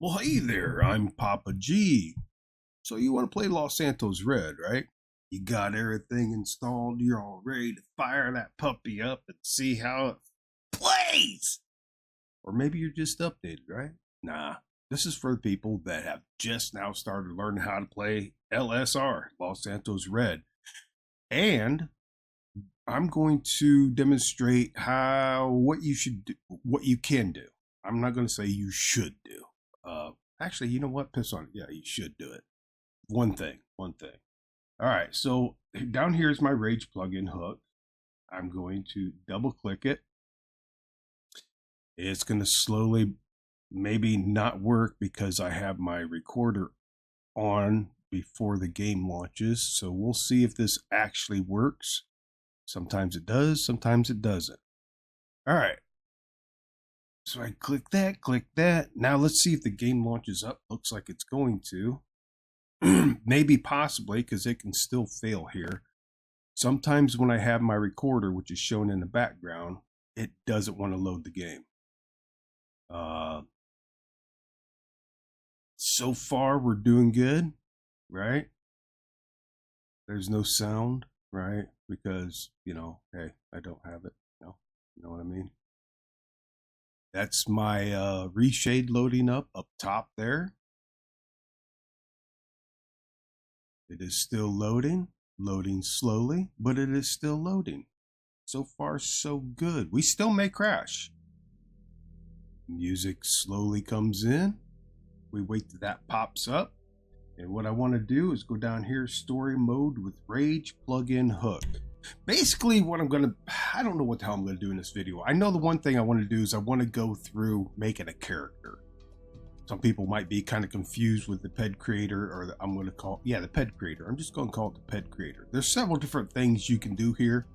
Well, hey there, I'm Papa G. So you want to play Los Santos Red, right? You got everything installed, you're all ready to fire that puppy up and see how it plays. Or maybe you're just updated, right? Nah, this is for the people that have just now started learning how to play LSR, Los Santos Red. And I'm going to demonstrate what you should do, what you can do. I'm not going to say you should do. Actually, you know what? Piss on it. Yeah, you should do it. One thing. All right, so down here is my Rage plugin hook. I'm going to double click it. It's going to slowly maybe not work because I have my recorder on before the game launches. So we'll see if this actually works. Sometimes it does, sometimes it doesn't. All right. So I click that. Now let's see if the game launches up. Looks like it's going to. Maybe possibly, because it can still fail here. Sometimes when I have my recorder, which is shown in the background, it doesn't want to load the game. So far, we're doing good, right? There's no sound, right? Because, hey, I don't have it. No, you know what I mean? That's my reshade loading up top there. It is still loading slowly, but it is still loading. So far, so good. We still may crash. Music slowly comes in. We wait till that pops up. And what I want to do is go down here, story mode with Rage plugin hook. Basically, I don't know what the hell I'm going to do in this video. I know the one thing I want to do is I want to go through making a character. Some people might be kind of confused with the Ped Creator, or I'm going to call, the Ped Creator. I'm just going to call it the Ped Creator. There's several different things you can do here.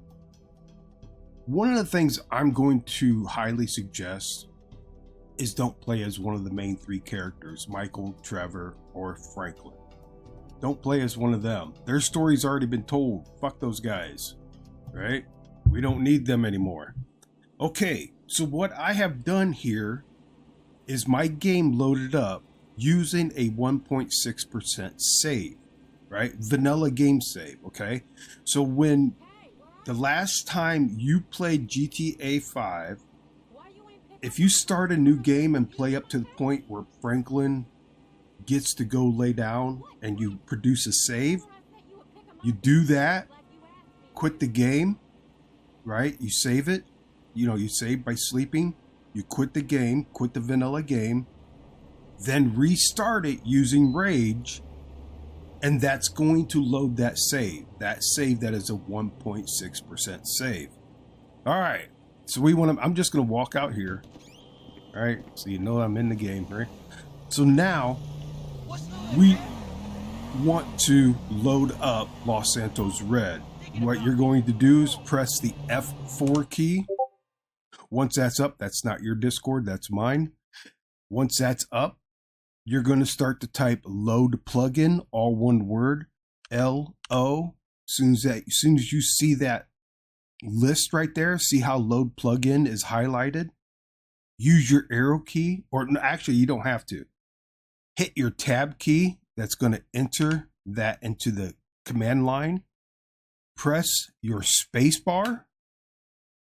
One of the things I'm going to highly suggest is don't play as one of the main three characters, Michael, Trevor, or Franklin. Don't play as one of them. Their story's already been told. Fuck those guys, right? We don't need them anymore. Okay, so what I have done here is my game loaded up using a 1.6% save, right? Vanilla game save, okay? So when the last time you played GTA 5, if you start a new game and play up to the point where Franklin gets to go lay down and you produce a save, you do that, quit the game, right? You save it, you save by sleeping, you quit the game, quit the vanilla game, then restart it using Rage, and that's going to load that save that is a 1.6% save. All right, so I'm just going to walk out here. All right, so I'm in the game, right? So now we want to load up Los Santos Red. What you're going to do is press the F4 key. Once that's up, that's not your Discord, that's mine. Once that's up, you're going to start to type load plugin, all one word, LO. As soon as you see that list right there, see how load plugin is highlighted? Use your arrow key, or actually you don't have to. Hit your tab key. That's going to enter that into the command line. Press your space bar.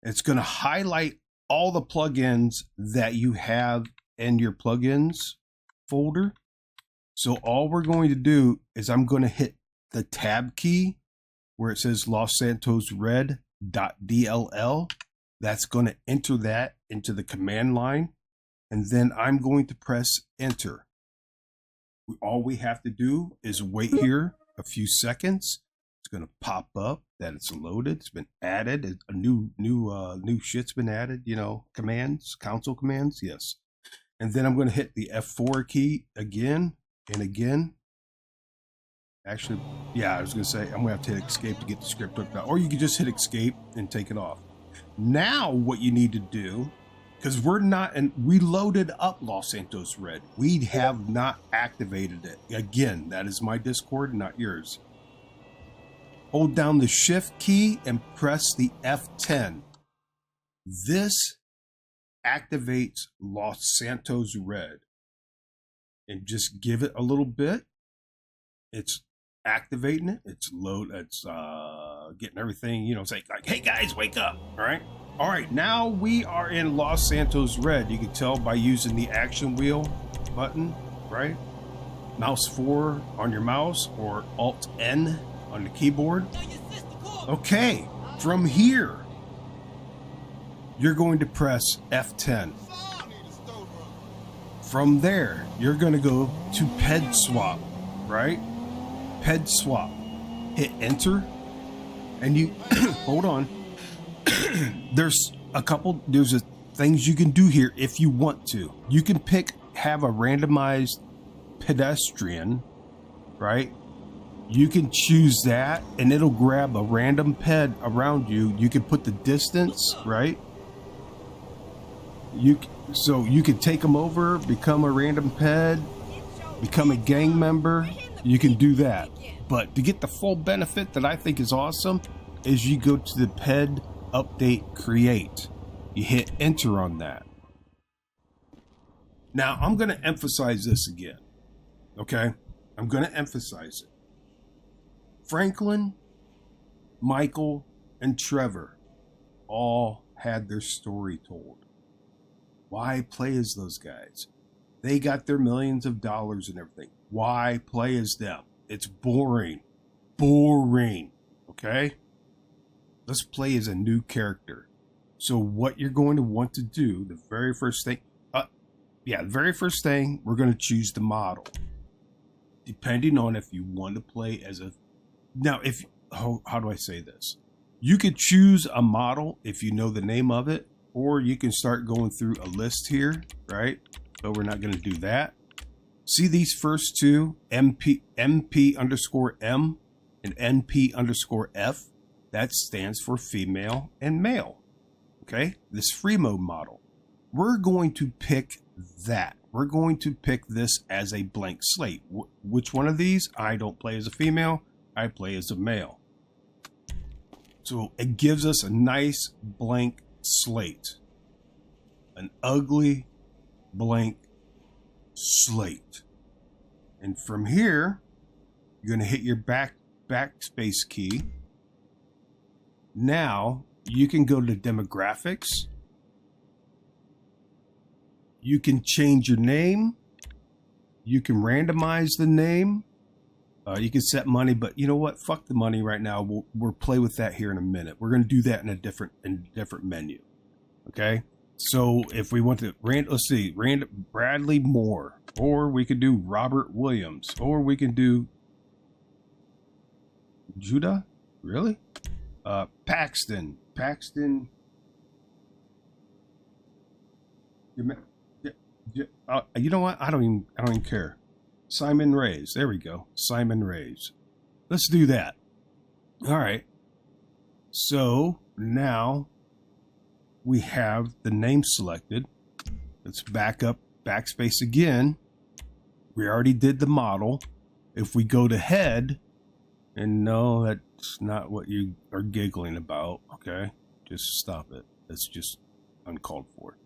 It's going to highlight all the plugins that you have in your plugins folder. So all we're going to do is I'm going to hit the tab key where it says Los Santos Red.dll. That's going to enter that into the command line. And then I'm going to press enter. All we have to do is wait here a few seconds. It's going to pop up that it's loaded. It's been added. A new shit's been added. Commands, console commands. Yes. And then I'm going to hit the F4 key again and again. Actually, I was going to say I'm going to have to hit escape to get the script hooked up, or you can just hit escape and take it off. Now what you need to do, because we loaded up Los Santos Red. We have not activated it. Again, that is my Discord, not yours. Hold down the shift key and press the F10. This activates Los Santos Red. and just give it a little bit. It's activating it. It's getting everything, you know, it's like, hey guys, wake up. All right, now we are in Los Santos Red. You can tell by using the action wheel button, right? Mouse 4 on your mouse or Alt N on the keyboard. Okay, from here, you're going to press F10. From there, you're going to go to Ped Swap, right? Ped Swap. Hit enter, and you hold on. There's things you can do here if you want to. You can have a randomized pedestrian, right? You can choose that, and it'll grab a random ped around you. You can put the distance, right? So you can take them over, become a random ped, become a gang member. You can do that. But to get the full benefit that I think is awesome is you go to the Ped Update Create. You hit enter on that. Now I'm going to emphasize this again. Okay? I'm going to emphasize it. Franklin, Michael, and Trevor all had their story told. Why play as those guys? They got their millions of dollars and everything. Why play as them? It's boring. Boring. Okay? Let's play as a new character. So what you're going to want to do, the very first thing, we're going to choose the model. Depending on if you want to play as a... Now, how do I say this? You could choose a model if you know the name of it, or you can start going through a list here, right? But we're not going to do that. See these first two, MP_M and NP_F? That stands for female and male. Okay? This free mode model. We're going to pick that. We're going to pick this as a blank slate. Which one of these? I don't play as a female. I play as a male. So it gives us a nice blank slate. An ugly blank slate. And from here, you're going to hit your backspace key. Now you can go to demographics. You can change your name. You can randomize the name. You can set money, but you know what? Fuck the money right now. We'll play with that here in a minute. We're going to do that in a different menu. Okay. So if we want to let's see, Bradley Moore, or we could do Robert Williams, or we can do Judah. Really? Paxton. You know what? I don't even care. Simon Reyes. There we go. Simon Reyes. Let's do that. All right. So now we have the name selected. Let's back up, backspace again. We already did the model. If we go to head, and no, that's not what you are giggling about. Okay. Just stop it. That's just uncalled for.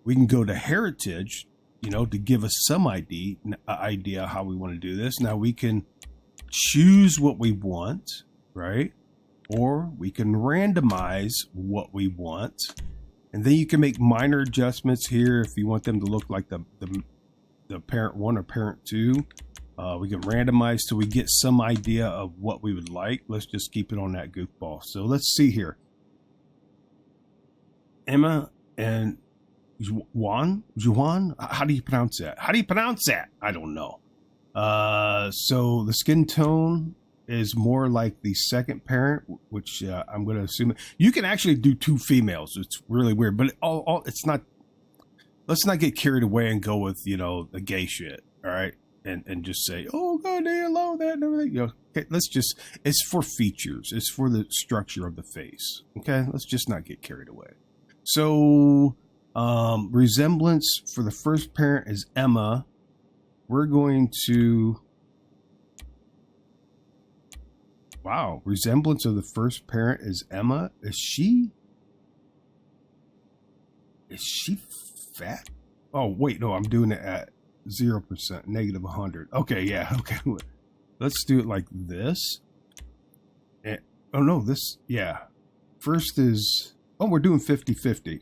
We can go to heritage, you know, to give us some idea how we want to do this. Now we can choose what we want, right? Or we can randomize what we want. And then you can make minor adjustments here if you want them to look like the parent 1 or parent 2. We can randomize till we get some idea of what we would like. Let's just keep it on that goofball. So let's see here. Emma and Juan? How do you pronounce that? I don't know. So the skin tone is more like the second parent, which I'm going to assume. You can actually do 2 females. It's really weird, but it's not. Let's not get carried away and go with, you know, the gay shit. All right. And just say, oh, God, they allow that and everything. You know, okay, it's for features. It's for the structure of the face. Okay. Let's just not get carried away. So, resemblance for the first parent is Emma. We're going to, wow, resemblance of the first parent is Emma. Is she fat? Oh, wait, no, I'm doing it at 0%, negative 100. Okay, yeah, okay. Let's do it like this. And, oh no, this, yeah. First is, oh, we're doing 50-50.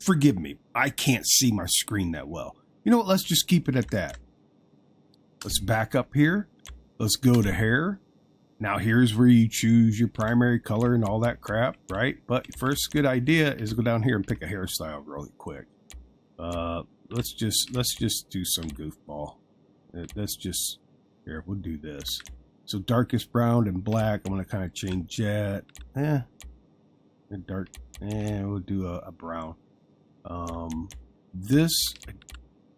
Forgive me, I can't see my screen that well. You know what, let's just keep it at that. Let's back up here. Let's go to hair. Now here's where you choose your primary color and all that crap, right? But first good idea is go down here and pick a hairstyle really quick. Let's just do some goofball. Let's just, here, we'll do this. So darkest brown and black, I'm gonna kind of change that. Dark, we'll do a brown. This,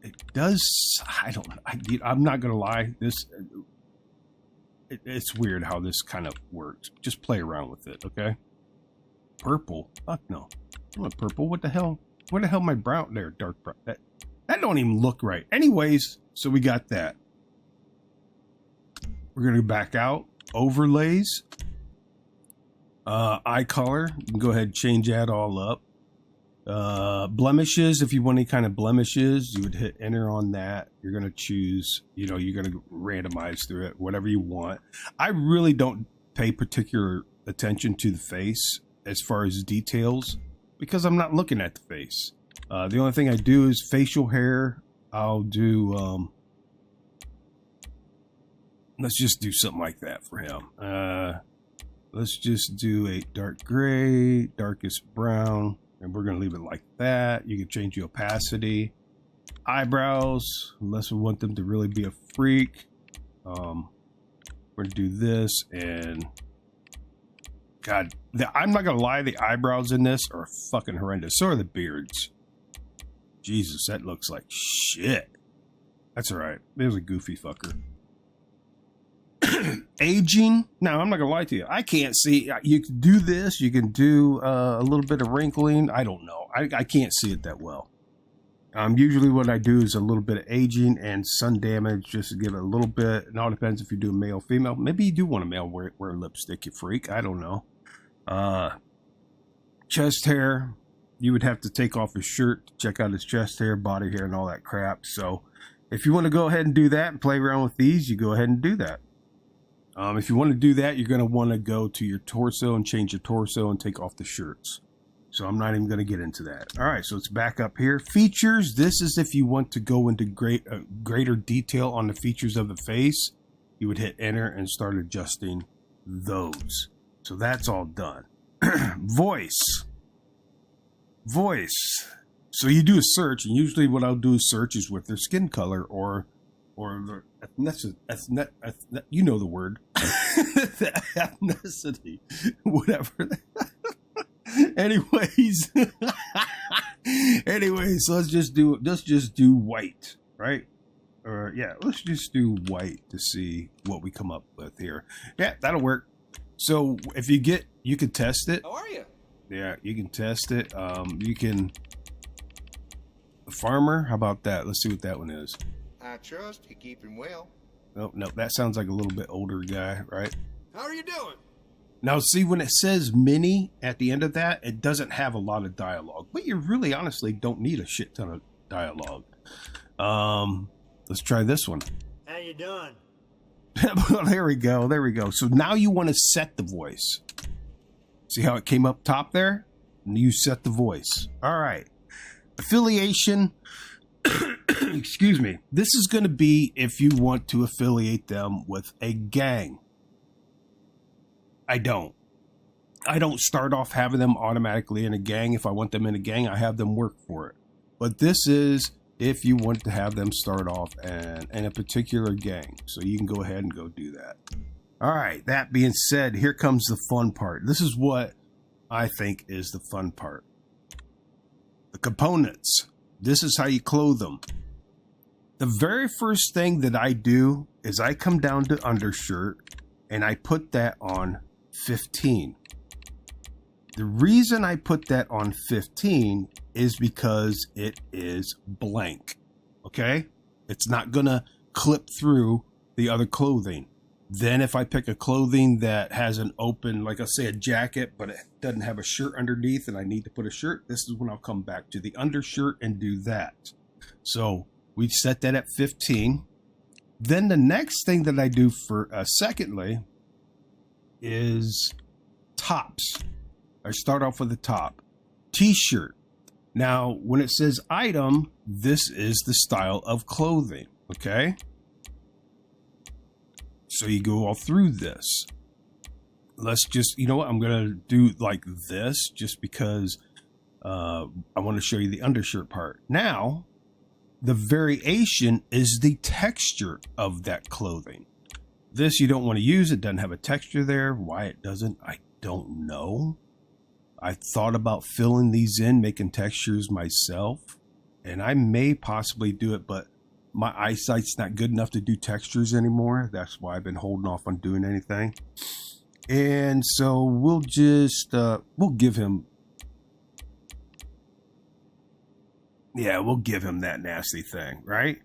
it does, I'm not gonna lie, this, it's weird how this kind of works. Just play around with it, okay? Purple, fuck no. I want purple, what the hell? Where the hell my brown there, dark brown? That don't even look right. Anyways, so we got that. We're gonna back out, overlays, eye color, you can go ahead and change that all up. Blemishes, if you want any kind of blemishes, you would hit enter on that. You're going to choose, you know, you're going to randomize through it, whatever you want. I really don't pay particular attention to the face as far as details because I'm not looking at the face. The only thing I do is facial hair. I'll do, let's just do something like that for him. Let's just do a dark gray, darkest brown. And we're going to leave it like that. You can change the opacity. Eyebrows, unless we want them to really be a freak. We're going to do this. And God, I'm not going to lie, the eyebrows in this are fucking horrendous. So are the beards. Jesus, that looks like shit. That's all right. There's a goofy fucker. Aging. Now, I'm not gonna lie to you. I can't see. You can do this. You can do a little bit of wrinkling. I don't know. I can't see it that well. Usually what I do is a little bit of aging and sun damage just to give it a little bit. It all depends if you do a male, female. Maybe you do want a male wear lipstick, you freak. I don't know. Chest hair. You would have to take off his shirt to check out his chest hair, body hair, and all that crap. So if you want to go ahead and do that and play around with these, you go ahead and do that. If you want to do that, you're going to want to go to your torso and change your torso and take off the shirts. So I'm not even going to get into that. All right, so let's back up here. Features. This is if you want to go into greater detail on the features of the face. You would hit enter and start adjusting those. So that's all done. Voice. So you do a search, and usually what I'll do is search is with their skin color or the ethnicity, you know the word, ethnicity, whatever. Anyways, so let's just do white, right? Or yeah, let's just do white to see what we come up with here. Yeah, that'll work. So if you can test it. How are you? Yeah, you can test it. You can. Farmer, how about that? Let's see what that one is. I trust you keep him well. No, that sounds like a little bit older guy, right? How are you doing? Now, see, when it says mini at the end of that, it doesn't have a lot of dialogue. But you really, honestly, don't need a shit ton of dialogue. Let's try this one. How you doing? Well, there we go. So now you want to set the voice. See how it came up top there? And you set the voice. All right. Affiliation. Excuse me. This is going to be if you want to affiliate them with a gang. I don't start off having them automatically in a gang. If I want them in a gang, I have them work for it. But this is if you want to have them start off in a particular gang. So you can go ahead and go do that. All right. That being said, here comes the fun part. This is what I think is the fun part. The components. This is how you clothe them. The very first thing that I do is I come down to undershirt and I put that on 15. The reason I put that on 15 is because it is blank. Okay? It's not gonna clip through the other clothing. Then if I pick a clothing that has an open, like I say a jacket, but it doesn't have a shirt underneath and I need to put a shirt, this is when I'll come back to the undershirt and do that. So We set that at 15. Then the next thing that I do for secondly is tops. I start off with the top. T-shirt. Now, when it says item, this is the style of clothing, okay? So you go all through this. Let's just, you know what, I'm going to do like this just because I want to show you the undershirt part. Now, the variation is the texture of that clothing. This you don't want to use. It doesn't have a texture there. Why it doesn't, I don't know. I thought about filling these in, making textures myself, and I may possibly do it, but my eyesight's not good enough to do textures anymore. That's why I've been holding off on doing anything. And so we'll just, we'll give him that nasty thing, right?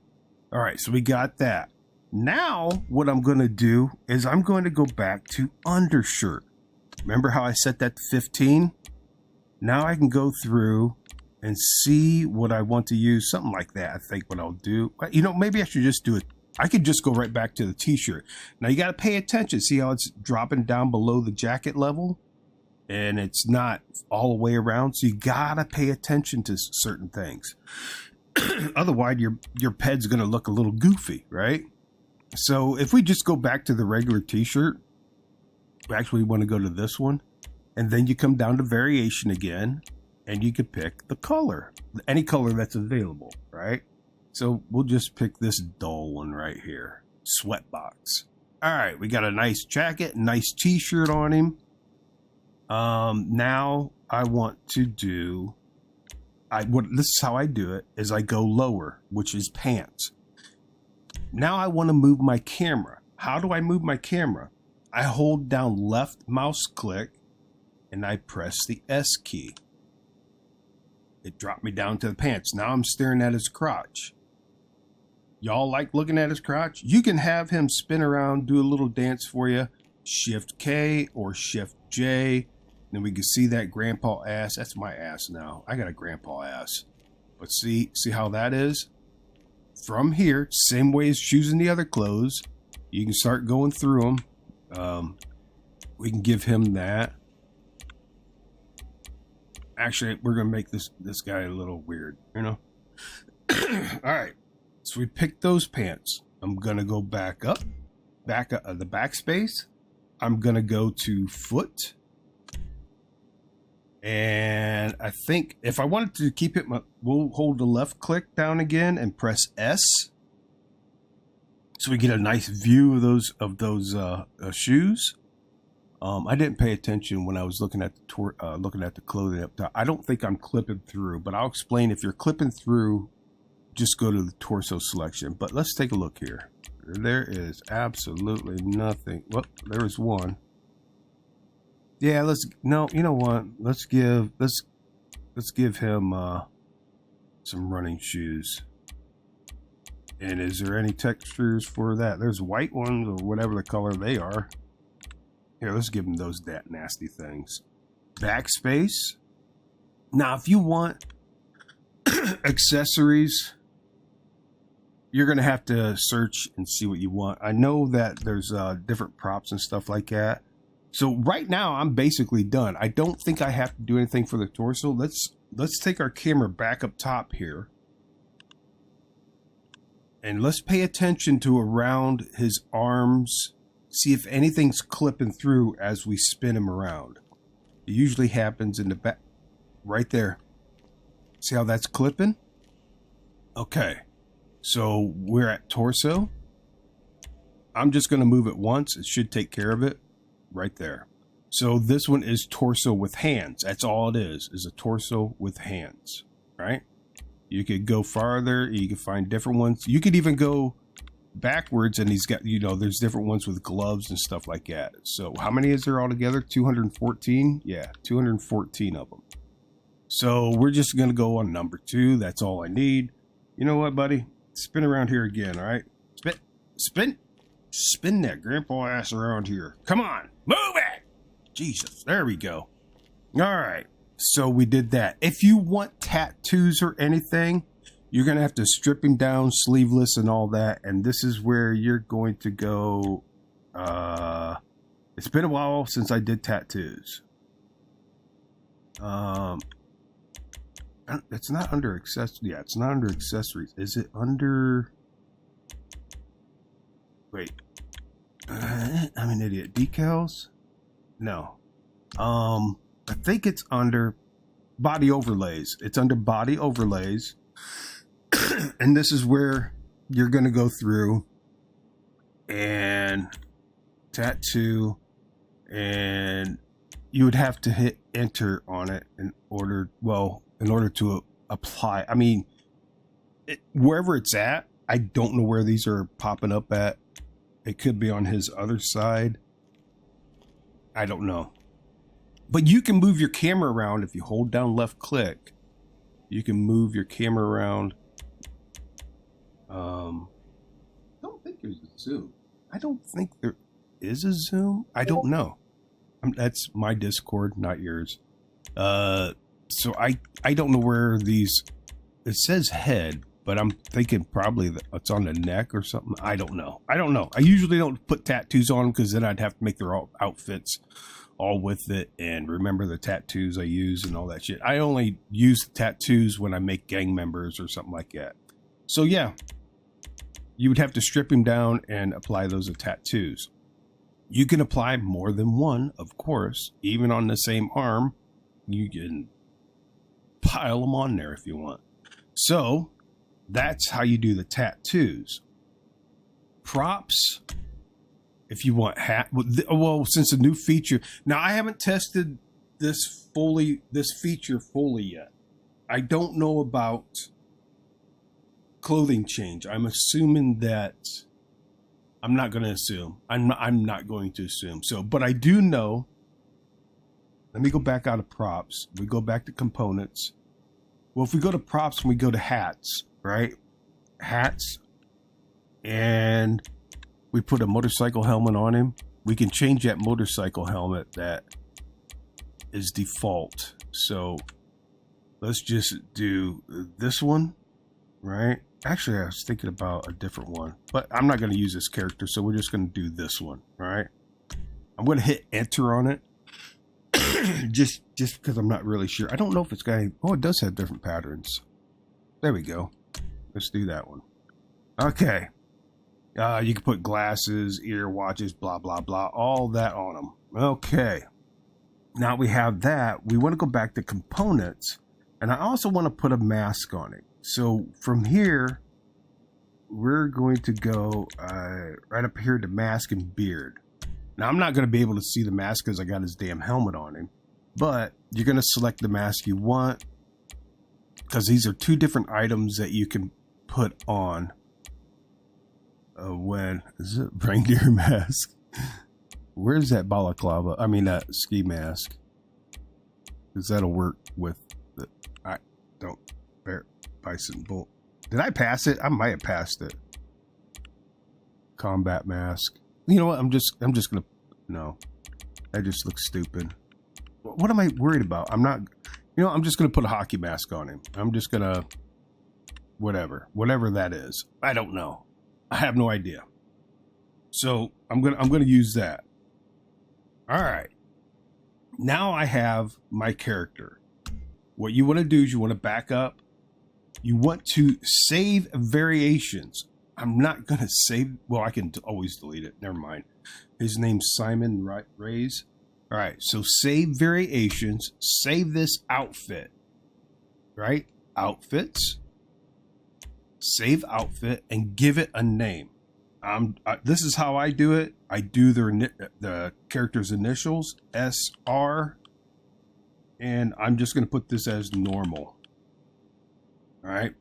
All right, so we got that. Now, what I'm going to do is I'm going to go back to undershirt. Remember how I set that to 15? Now I can go through and see what I want to use. Something like that, I think what I'll do. You know, maybe I should just do it. I could just go right back to the t-shirt. Now you got to pay attention. See how it's dropping down below the jacket level? And it's not all the way around. So you got to pay attention to certain things. Otherwise, your ped's going to look a little goofy, right? So if we just go back to the regular t-shirt, we actually want to go to this one. And then you come down to variation again, and you could pick the color, any color that's available, right? So we'll just pick this dull one right here, Sweatbox. All right, we got a nice jacket, nice t-shirt on him. Now I want to do, this is how I do it, is I go lower, which is pants. Now I want to move my camera. How do I move my camera? I hold down left mouse click, and I press the S key. It dropped me down to the pants. Now I'm staring at his crotch. Y'all like looking at his crotch? You can have him spin around, do a little dance for you. Shift K or Shift J. Then we can see that grandpa ass. That's my ass now. I got a grandpa ass. But see how that is? From here, same way as choosing the other clothes. You can start going through them. We can give him that. Actually, we're going to make this guy a little weird, you know? All right. So we picked those pants. I'm going to go back up, the backspace. I'm going to go to foot. And I think if I wanted to keep it, we'll hold the left click down again and press S. So we get a nice view of those shoes. I didn't pay attention when I was looking at the clothing up top. I don't think I'm clipping through, but I'll explain. If you're clipping through, just go to the torso selection. But let's take a look here. There is absolutely nothing. Well, there is one. Yeah, you know what? Let's give him some running shoes. And is there any textures for that? There's white ones or whatever the color they are. Here, let's give him those nasty things. Backspace. Now, if you want accessories, you're going to have to search and see what you want. I know that there's different props and stuff like that. So right now, I'm basically done. I don't think I have to do anything for the torso. Let's take our camera back up top here. And let's pay attention to around his arms. See if anything's clipping through as we spin him around. It usually happens in the back, right there. See how that's clipping? Okay, so we're at torso. I'm just going to move it once. It should take care of it right there. So this one is torso with hands. That's all it is a torso with hands, right? You could go farther. You can find different ones. You could even go backwards, and he's got, there's different ones with gloves and stuff like that. So how many is there altogether? 214? Yeah, 214 of them. So we're just going to go on number 2. That's all I need. You know what, buddy? Spin around here again, all right? Spin that grandpa ass around here. Come on, move it! Jesus, there we go. All right, so we did that. If you want tattoos or anything, You're going to have to strip him down, sleeveless and all that. And this is where you're going to go. It's been a while since I did tattoos. It's not under accessories. Yeah, it's not under accessories. Is it under... Wait. I'm an idiot. Decals? No. I think it's under body overlays. It's under body overlays. And this is where you're going to go through and tattoo, and you would have to hit enter on it in order to apply. I mean, wherever it's at, I don't know where these are popping up at. It could be on his other side. I don't know. But you can move your camera around if you hold down left click. You can move your camera around. I don't think there's a zoom. I don't think there is a zoom. I don't know. That's my Discord, not yours. So I don't know where these... It says head, but I'm thinking probably that it's on the neck or something. I don't know. I usually don't put tattoos on them because then I'd have to make their outfits all with it and remember the tattoos I use and all that shit. I only use the tattoos when I make gang members or something like that. So yeah, you would have to strip him down and apply those tattoos. You can apply more than one, of course, even on the same arm. You can pile them on there if you want. So that's how you do the tattoos. Props, if you want well, since a new feature. Now, I haven't tested this feature fully yet. I don't know about clothing change. I'm assuming that I'm not going to assume. I'm not going to assume. So, but I do know. Let me go back out of props. We go back to components. Well, if we go to props and we go to hats, right? Hats, and we put a motorcycle helmet on him, we can change that motorcycle helmet that is default. So let's just do this one, right? Actually, I was thinking about a different one, but I'm not going to use this character, so we're just going to do this one, right? I'm going to hit enter on it. just because I'm not really sure. I don't know if it's got any... Oh, it does have different patterns. There we go. Let's do that one. Okay. You can put glasses, ear watches, blah, blah, blah. All that on them. Okay. Now we have that. We want to go back to components. And I also want to put a mask on it. So from here, we're going to go right up here to mask and beard. Now, I'm not going to be able to see the mask because I got his damn helmet on him. But you're going to select the mask you want, because these are two different items that you can put on when... Is it reindeer mask? Where's that balaclava? I mean, that ski mask. Because that'll work with the... I don't... Bear, bison, bull. Did I pass it? I might have passed it. Combat mask. You know what? I'm just gonna... No. That just looks stupid. What am I worried about? I'm not... You know, I'm just gonna put a hockey mask on him. I'm just gonna... Whatever that is. I don't know. I have no idea. So I'm gonna use that. All right. Now I have my character. What you want to do is you want to back up. You want to save variations. I'm not going to save... Well, I can always delete it. Never mind. His name's Simon Rays. All right. So save variations. Save this outfit. Right? Outfits. Save outfit and give it a name. This is how I do it. I do the character's initials, SR. And I'm just going to put this as normal. All right.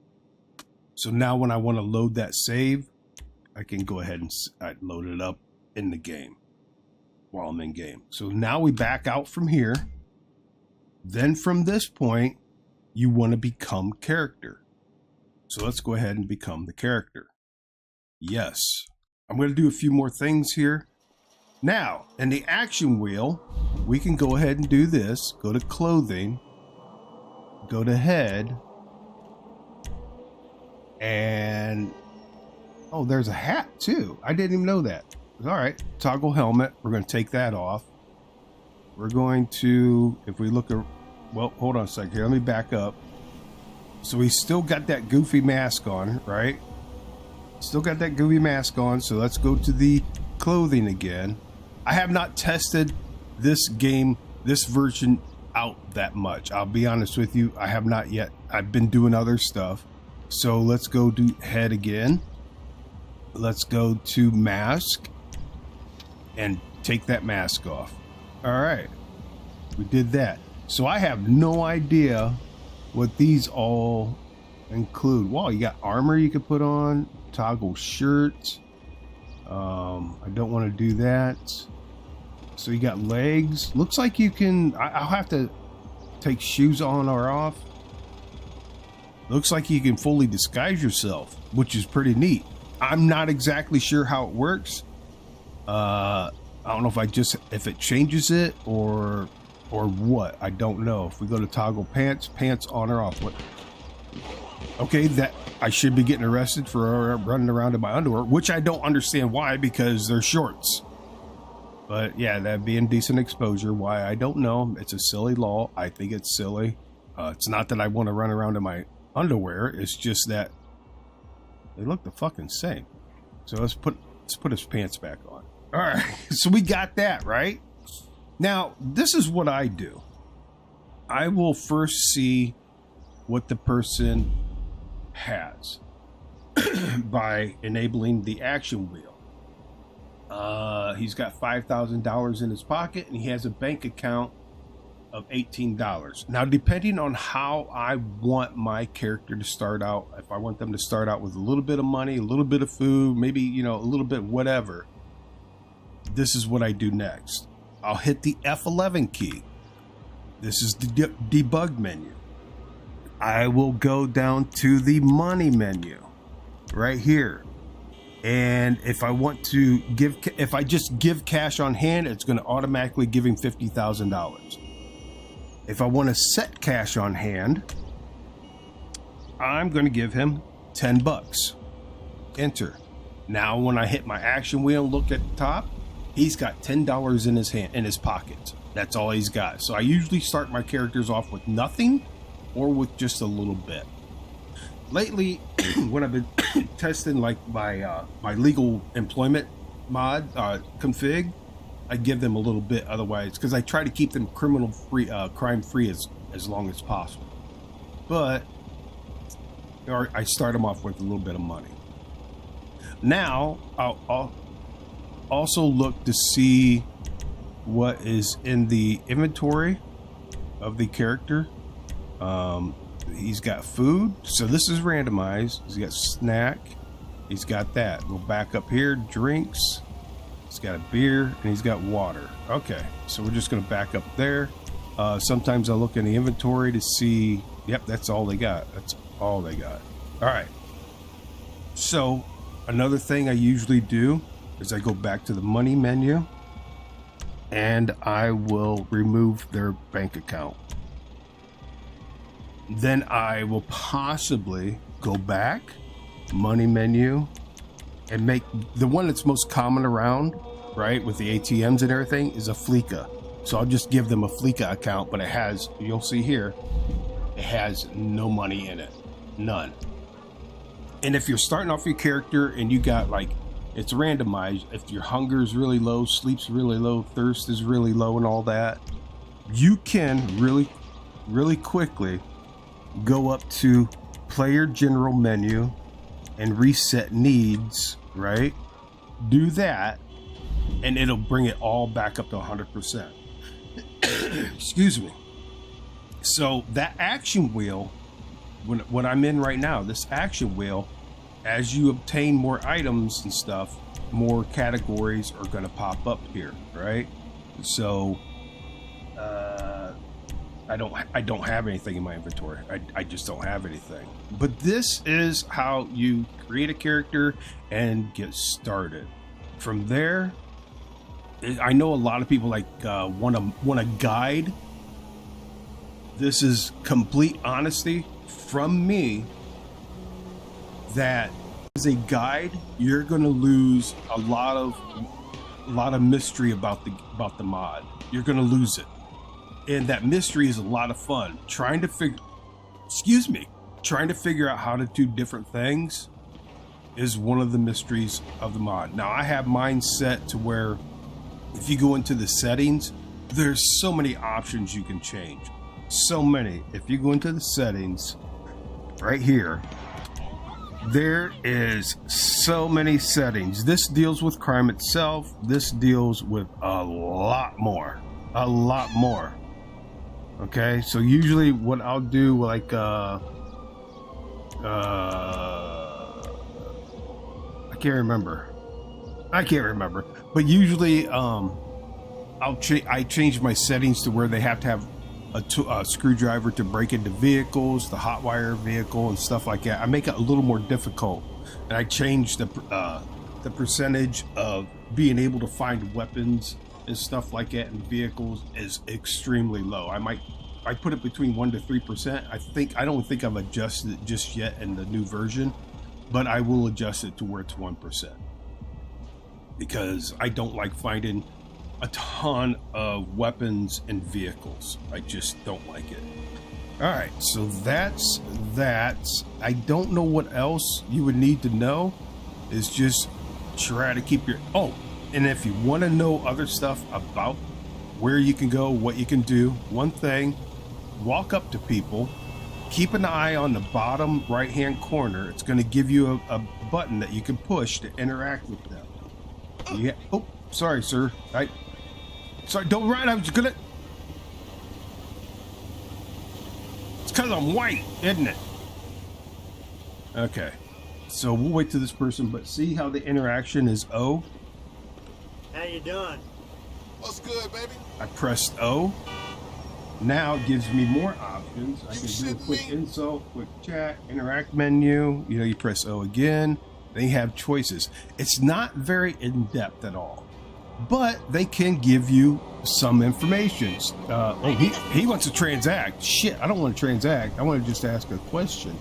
So now when I want to load that save, I can go ahead and load it up in the game while I'm in game. So now we back out from here. Then from this point, you want to become character. So let's go ahead and become the character. Yes. I'm going to do a few more things here. Now, in the action wheel, we can go ahead and do this. Go to clothing. Go to head. And oh, there's a hat too. I didn't even know that. All right, toggle helmet. We're going to take that off. We're going to, if we look at, well, hold on a second here. Let me back up. So we still got that goofy mask on, right? Still got that goofy mask on. So let's go to the clothing again. I have not tested this game, this version out that much. I'll be honest with you. I have not yet. I've been doing other stuff. So let's go to head again. Let's go to mask and take that mask off. All right, we did that. So I have no idea what these all include. Wow, you got armor you could put on, toggle shirt. I don't want to do that. So you got legs. Looks like you can, I'll have to take shoes on or off. Looks like you can fully disguise yourself, which is pretty neat. I'm not exactly sure how it works. I don't know if it changes it or what. I don't know. If we go to toggle pants on or off. What? Okay, that I should be getting arrested for running around in my underwear, which I don't understand why, because they're shorts. But yeah, that'd be indecent exposure. Why, I don't know. It's a silly law. I think it's silly. It's not that I want to run around in my underwear. It's just that they look the fucking same. So let's put his pants back on. All right, so we got that right. Now this is what I do. I will first see what the person has by enabling the action wheel. He's got $5,000 in his pocket and he has a bank account of $18. Now, depending on how I want my character to start out, if I want them to start out with a little bit of money, a little bit of food, maybe, you know, a little bit whatever, this is what I do next. I'll hit the F11 key. This is the debug menu. I will go down to the money menu right here. And if I want to give, if I just give cash on hand, it's going to automatically give him $50,000. If I want to set cash on hand, I'm going to give him 10 bucks. Enter. Now, when I hit my action wheel and look at the top, he's got $10 in his hand, in his pocket. That's all he's got. So I usually start my characters off with nothing or with just a little bit. Lately, when I've been testing like my legal employment mod config, I give them a little bit. Otherwise, because I try to keep them criminal free, crime free as long as possible. But or I start them off with a little bit of money. Now I'll also look to see what is in the inventory of the character. He's got food, so this is randomized. He's got snack, he's got that. We'll back up here, drinks, he's got a beer, and he's got water. Okay, so we're just gonna back up there. Sometimes I'll look in the inventory to see, yep, that's all they got. That's all they got. All right, so another thing I usually do is I go back to the money menu and I will remove their bank account. Then I will possibly go back, money menu, and make the one that's most common around, right, with the ATMs and everything, is a Fleeca. So I'll just give them a Fleeca account, but it has, you'll see here, it has no money in it, none. And if you're starting off your character and you got like, it's randomized, if your hunger is really low, sleep's really low, thirst is really low and all that, you can really quickly go up to player general menu and reset needs, right? Do that and it'll bring it all back up to 100%. Excuse me. So that action wheel, when I'm in right now, this action wheel, as you obtain more items and stuff, more categories are going to pop up here, right? So I don't have anything in my inventory. I just don't have anything. But this is how you create a character and get started. From there, I know a lot of people like want a guide. This is complete honesty from me. that as a guide, you're going to lose a lot of mystery about the mod. You're going to lose it. And that mystery is a lot of fun. Trying to figure out how to do different things is one of the mysteries of the mod. Now, I have mine set to where if you go into the settings, there's so many options you can change. So many. If you go into the settings right here, there is so many settings. This deals with crime itself. This deals with a lot more. Okay, so usually what I'll do, like I can't remember, but usually I change my settings to where they have to have a screwdriver to break into vehicles, the hot wire vehicle and stuff like that. I make it a little more difficult, and I change the percentage of being able to find weapons and stuff like that in vehicles is extremely low. I put it between 1% to 3%. I don't think I've adjusted it just yet in the new version, but I will adjust it to where it's 1%, because I don't like finding a ton of weapons and vehicles. I just don't like it. All right, so that's that. I don't know what else you would need to know. Is just try to keep your and if you want to know other stuff about where you can go, what you can do, one thing, walk up to people, keep an eye on the bottom right hand corner. It's going to give you a button that you can push to interact with them. Yeah. Oh, sorry, sir. Sorry, don't run. I was gonna. It's because I'm white, isn't it? Okay. So we'll wait till this person, but see how the interaction is O? How you doing? What's good, baby? I pressed O. Now it gives me more options. I can do a quick insult, quick chat, interact menu. You know, you press O again. Then you have choices. It's not very in-depth at all, but they can give you some information. He wants to transact. Shit, I don't want to transact. I want to just ask a question.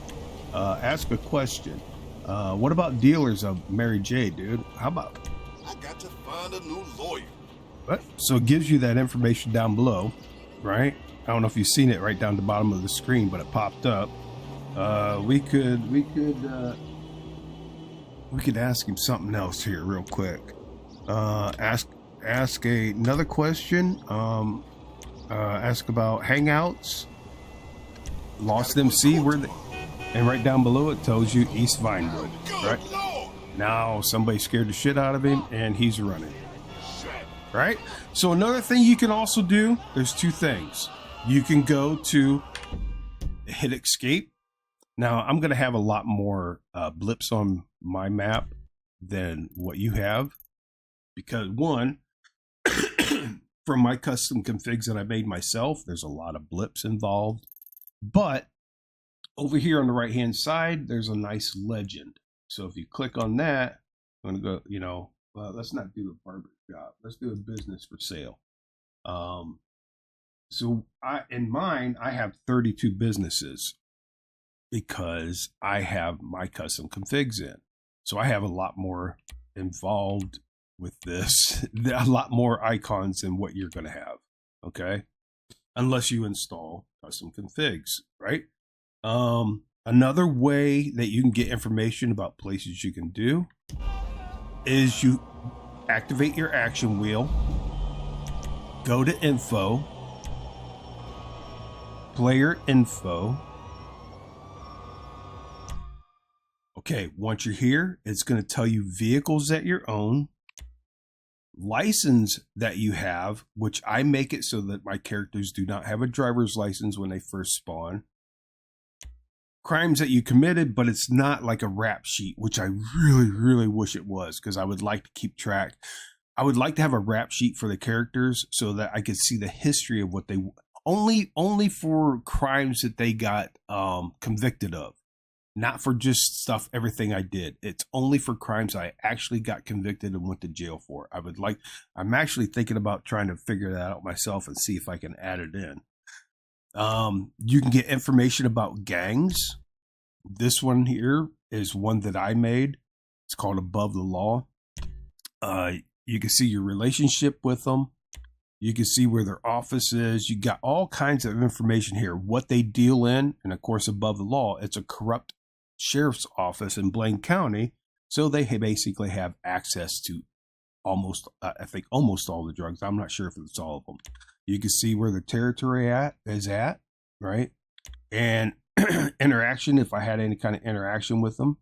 What about dealers of Mary J, dude? How about? I got to find a new lawyer. What? So it gives you that information down below, right? I don't know if you've seen it right down the bottom of the screen, but it popped up. We could ask him something else here real quick. Ask another question. Ask about hangouts. Lost MC, where they, and right down below it tells you East Vinewood, right? Now somebody scared the shit out of him and he's running, right? So another thing you can also do, there's two things. You can go to hit escape. Now I'm going to have a lot more blips on my map than what you have, because one, from my custom configs that I made myself, there's a lot of blips involved. But over here on the right hand side, there's a nice legend. So if you click on that, I'm going to go, let's not do a barber shop. Let's do a business for sale. So in mine, I have 32 businesses because I have my custom configs in. So I have a lot more involved with this, a lot more icons than what you're going to have. Okay. Unless you install custom configs, right? Another way that you can get information about places you can do is you activate your action wheel, go to info, player info. Okay, once you're here, it's going to tell you vehicles that you own, license that you have, which I make it so that my characters do not have a driver's license when they first spawn. Crimes that you committed, but it's not like a rap sheet, which I really, really wish it was, because I would like to keep track. I would like to have a rap sheet for the characters so that I could see the history of what they only for crimes that they got convicted of, not for just everything I did. It's only for crimes I actually got convicted and went to jail for. I'm actually thinking about trying to figure that out myself and see if I can add it in. You can get information about gangs. This one here is one that I made. It's called Above the Law. You can see your relationship with them. You can see where their office is. You got all kinds of information here, what they deal in. And of course, Above the Law, it's a corrupt sheriff's office in Blaine County. So they basically have access to almost, I think, almost all the drugs. I'm not sure if it's all of them. You can see where the territory is at, right? And interaction, if I had any kind of interaction with them.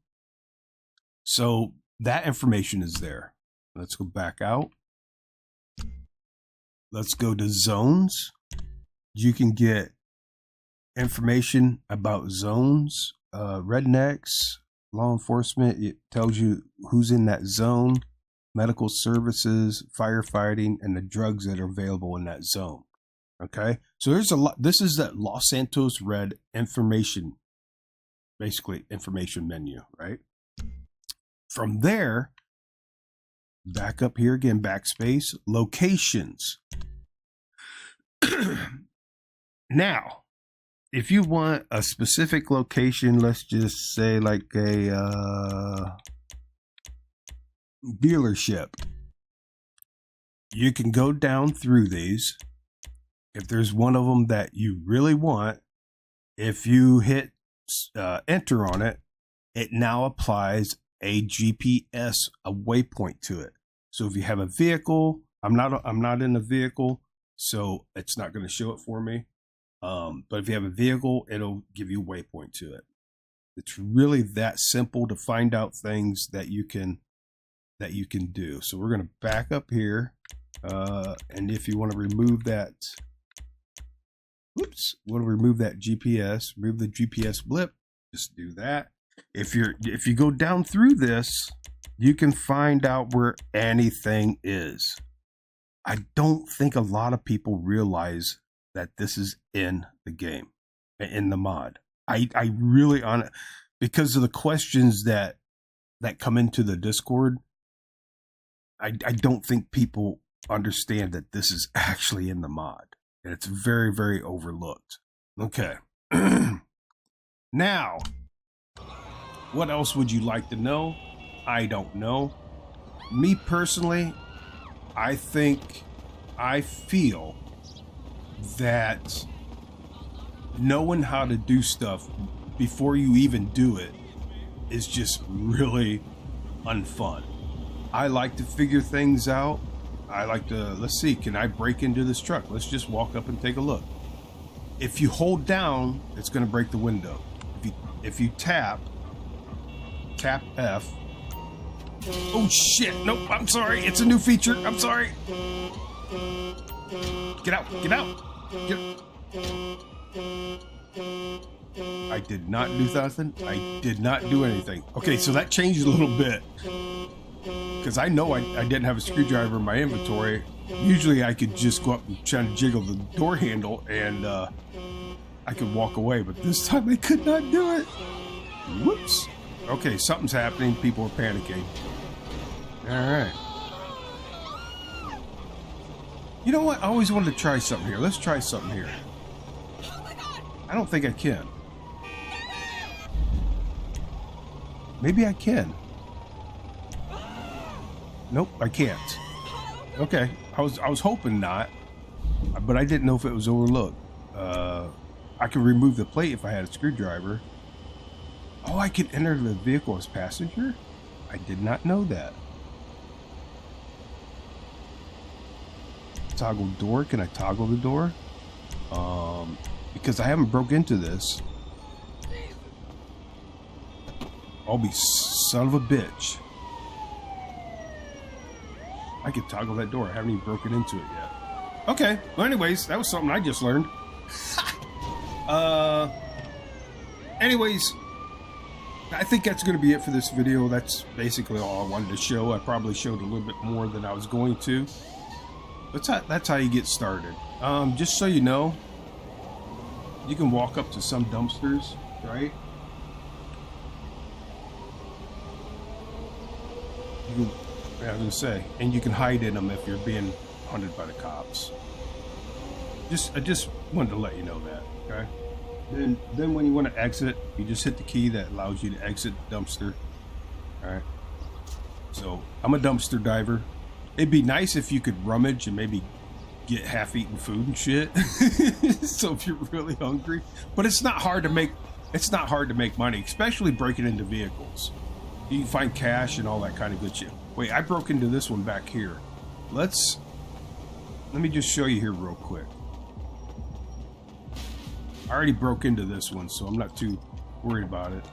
So that information is there. Let's go back out. Let's go to zones. You can get information about zones, rednecks, law enforcement. It tells you who's in that zone, medical services, firefighting, and the drugs that are available in that zone. Okay, so there's a lot. This is that Los Santos Red information, basically information menu, right? From there, back up here again, backspace, locations. Now, if you want a specific location, let's just say like a dealership, you can go down through these. If there's one of them that you really want, if you hit enter on it, it now applies a GPS, a waypoint to it. So if you have a vehicle, I'm not in a vehicle, so it's not going to show it for me. But if you have a vehicle, it'll give you a waypoint to it. It's really that simple to find out things that you can do. So we're going to back up here, and if you want to remove that, want to remove that GPS, remove the GPS blip, just do that. If you go down through this, you can find out where anything is. I don't think a lot of people realize that this is in the game, in the mod. I really, because of the questions that come into the Discord, I don't think people understand that this is actually in the mod. And it's very, very overlooked. Okay. Now, what else would you like to know? I don't know. Me personally, I feel that knowing how to do stuff before you even do it is just really unfun. I like to figure things out. I like to, let's see, can I break into this truck? Let's just walk up and take a look. If you hold down, it's going to break the window. If you tap F. Oh shit, nope, I'm sorry. It's a new feature. I'm sorry. Get out, get out. I did not do nothing. I did not do anything. Okay, so that changed a little bit. Because I know I didn't have a screwdriver in my inventory. Usually I could just go up and try to jiggle the door handle and I could walk away. But this time I could not do it. Whoops. Okay, something's happening. People are panicking. Alright. You know what? I always wanted to try something here. Let's try something here. I don't think I can. Maybe I can. Nope, I can't. Okay, I was hoping not, but I didn't know if it was overlooked. I could remove the plate if I had a screwdriver. Oh, I can enter the vehicle as passenger? I did not know that. Toggle door, can I toggle the door? Because I haven't broke into this. I'll be son of a bitch. I could toggle that door. I haven't even broken into it yet. Okay. Well, anyways, that was something I just learned. Anyways, I think that's going to be it for this video. That's basically all I wanted to show. I probably showed a little bit more than I was going to. That's how you get started. Just so you know, you can walk up to some dumpsters, right? You can, I was gonna say, and you can hide in them if you're being hunted by the cops. I just wanted to let you know that, okay? Then when you want to exit, you just hit the key that allows you to exit the dumpster. All right. So I'm a dumpster diver. It'd be nice if you could rummage and maybe get half-eaten food and shit. So if you're really hungry, but it's not hard to make. It's not hard to make money, especially breaking into vehicles. You can find cash and all that kind of good shit. Wait, I broke into this one back here. Let me just show you here real quick. I already broke into this one, so I'm not too worried about it.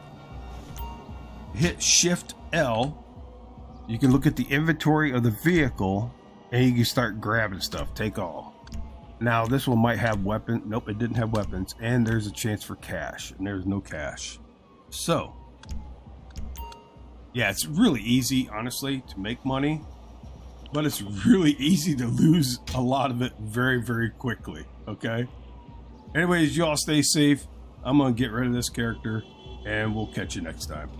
Hit Shift L. You can look at the inventory of the vehicle, and you can start grabbing stuff. Take all. Now, this one might have weapons. Nope, it didn't have weapons. And there's a chance for cash, and there's no cash. So, yeah, it's really easy, honestly, to make money. But it's really easy to lose a lot of it very, very quickly. Okay? Anyways, y'all stay safe. I'm going to get rid of this character, and we'll catch you next time.